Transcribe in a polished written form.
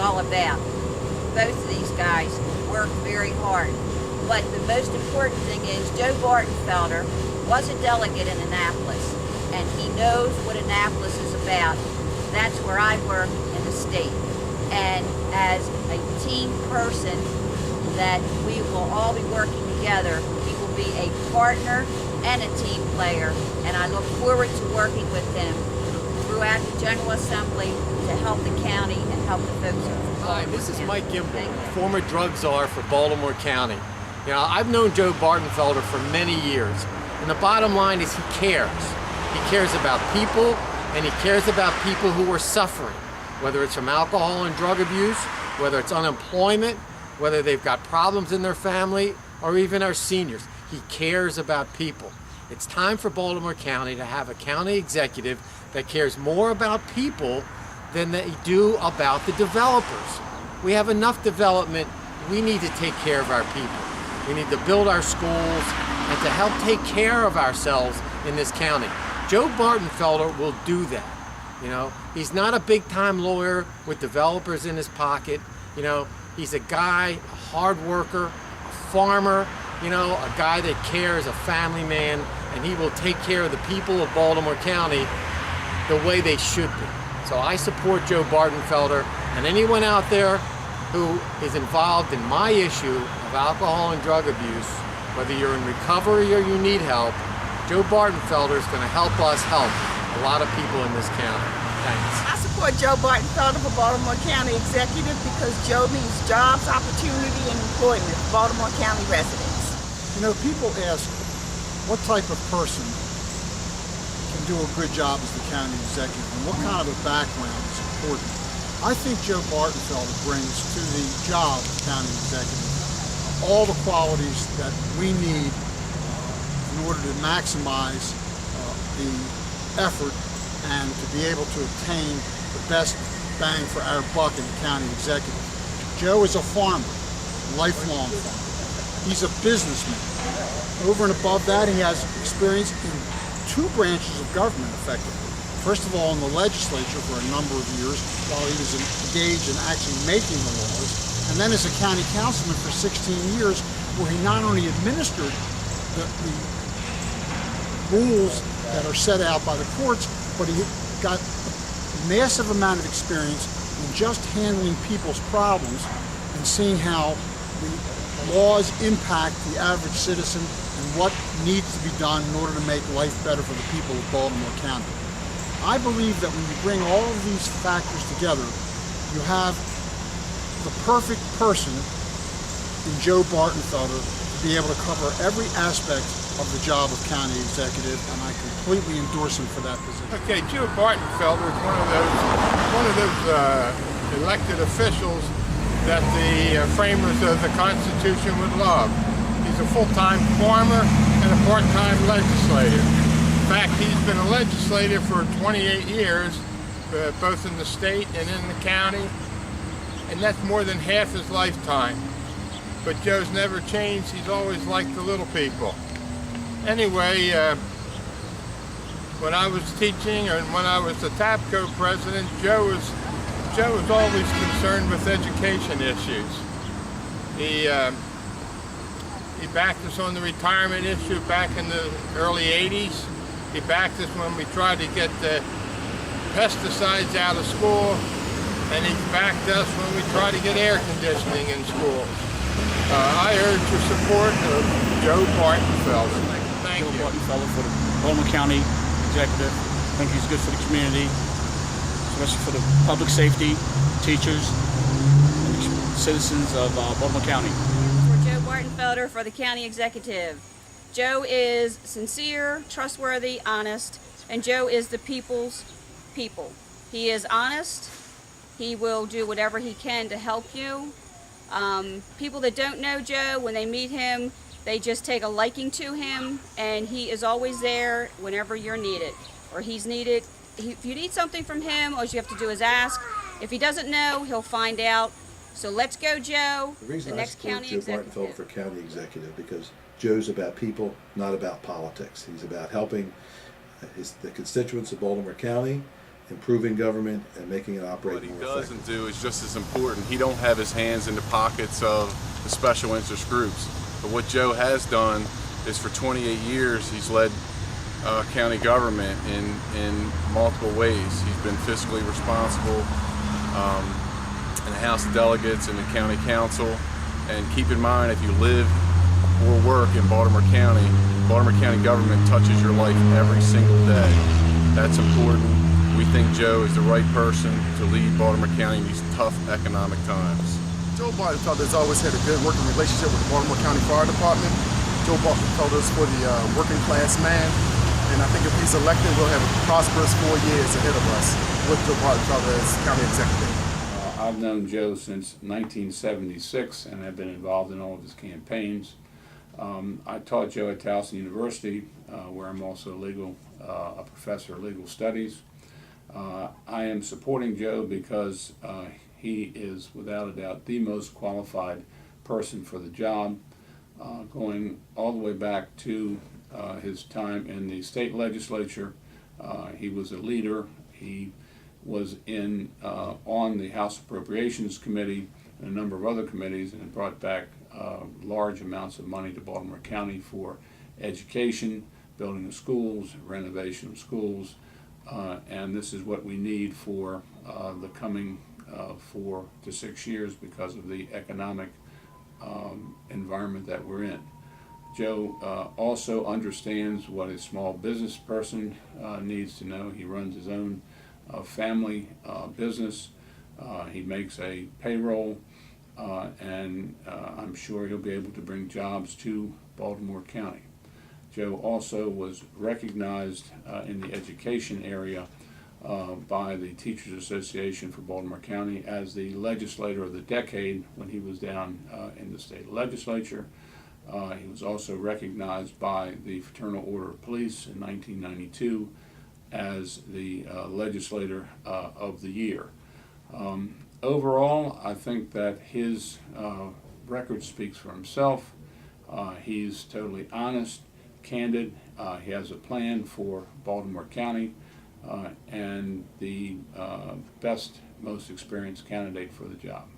all about. Both of these guys work very hard. But the most important thing is Joe Bartenfelder was a delegate in Annapolis, and he knows what Annapolis is about. That's where I work in the state. And as a team person, that we will all be working together. He will be a partner and a team player, and I look forward to working with him throughout the General Assembly to help the county and help the folks of Hi, this is Mike Gimbel, former drug czar for Baltimore County. You know, I've known Joe Bartenfelder for many years, and the bottom line is he cares. He cares about people, and he cares about people who are suffering, whether it's from alcohol and drug abuse, whether it's unemployment, whether they've got problems in their family, or even our seniors. He cares about people. It's time for Baltimore County to have a county executive that cares more about people than they do about the developers. We have enough development. We need to take care of our people. We need to build our schools and to help take care of ourselves in this county. Joe Bartenfelder will do that. You know, he's not a big-time lawyer with developers in his pocket. You know, he's a guy, a hard worker, a farmer, you know, a guy that cares, a family man, and he will take care of the people of Baltimore County the way they should be. So I support Joe Bartenfelder, and anyone out there who is involved in my issue of alcohol and drug abuse, whether you're in recovery or you need help, Joe Bartenfelder is going to help us help a lot of people in this county. Thanks. I support Joe Bartenfelder for Baltimore County Executive because Joe means jobs, opportunity, and employment for Baltimore County residents. You know, people ask, what type of person can do a good job as the county executive, and what kind of a background is important? I think Joe Bartenfelder brings to the job of county executive all the qualities that we need in order to maximize the effort and to be able to obtain the best bang for our buck in the county executive. Joe is a farmer, lifelong farmer. He's a businessman. Over and above that, he has experience in two branches of government, effectively. First of all, in the legislature for a number of years while he was engaged in actually making the laws, and then as a county councilman for 16 years where he not only administered the rules that are set out by the courts, but he got a massive amount of experience in just handling people's problems and seeing how the laws impact the average citizen and what needs to be done in order to make life better for the people of Baltimore County. I believe that when you bring all of these factors together, you have the perfect person in Joe Bartenfelder to be able to cover every aspect of the job of county executive, and I completely endorse him for that position. Okay, Joe Bartenfelder is one of those elected officials that the framers of the Constitution would love. He's a full-time farmer and a part-time legislator. In fact, he's been a legislator for 28 years, both in the state and in the county, and that's more than half his lifetime. But Joe's never changed. He's always liked the little people. Anyway, when I was teaching and when I was the TAPCO president, Joe was always concerned with education issues. He backed us on the retirement issue back in the early 80s. He backed us when we tried to get the pesticides out of school, and he backed us when we tried to get air conditioning in schools. I urge your support of Joe Bartenfelder. Thank you. Joe Bartenfelder for the Baltimore County Executive. I think he's good for the community, especially for the public safety, teachers, and citizens of Baltimore County. For Joe Bartenfelder for the County Executive. Joe is sincere, trustworthy, honest, and Joe is the people's people. He is honest. He will do whatever he can to help you. People that don't know Joe, when they meet him, they just take a liking to him, and he is always there whenever you're needed, or he's needed. If you need something from him, all you have to do is ask. If he doesn't know, he'll find out. So let's go, Joe. The reason the I next support county Joe executive. Bartenfelder for county executive because Joe's about people, not about politics. He's about helping the constituents of Baltimore County, improving government and making it What operate he more doesn't effectively. do is just as important. He don't have his hands in the pockets of the special interest groups. But what Joe has done is for 28 years he's led county government in multiple ways. He's been fiscally responsible in the House of Delegates and the County Council. And keep in mind, if you live or work in Baltimore County government touches your life every single day. That's important. We think Joe is the right person to lead Baltimore County in these tough economic times. Joe Bartenfelder has always had a good working relationship with the Baltimore County Fire Department. Joe Bartenfelder is for the working class man, and I think if he's elected, we'll have a prosperous 4 years ahead of us with Joe Bartenfelder as county executive. I've known Joe since 1976 and have been involved in all of his campaigns. I taught Joe at Towson University, where I'm also a professor of legal studies. I am supporting Joe because he is without a doubt the most qualified person for the job, going all the way back to his time in the state legislature. He was a leader. He was on the House Appropriations Committee and a number of other committees, and brought back large amounts of money to Baltimore County for education, building of schools, renovation of schools, and this is what we need for the coming 4 to 6 years because of the economic environment that we're in. Joe also understands what a small business person needs to know. He runs his own family business. He makes a payroll, and I'm sure he'll be able to bring jobs to Baltimore County. Joe also was recognized in the education area by the Teachers Association for Baltimore County as the legislator of the decade when he was down in the state legislature. He was also recognized by the Fraternal Order of Police in 1992 as the legislator of the year. Overall, I think that his record speaks for himself. He's totally honest, candid. He has a plan for Baltimore County, and the best, most experienced candidate for the job.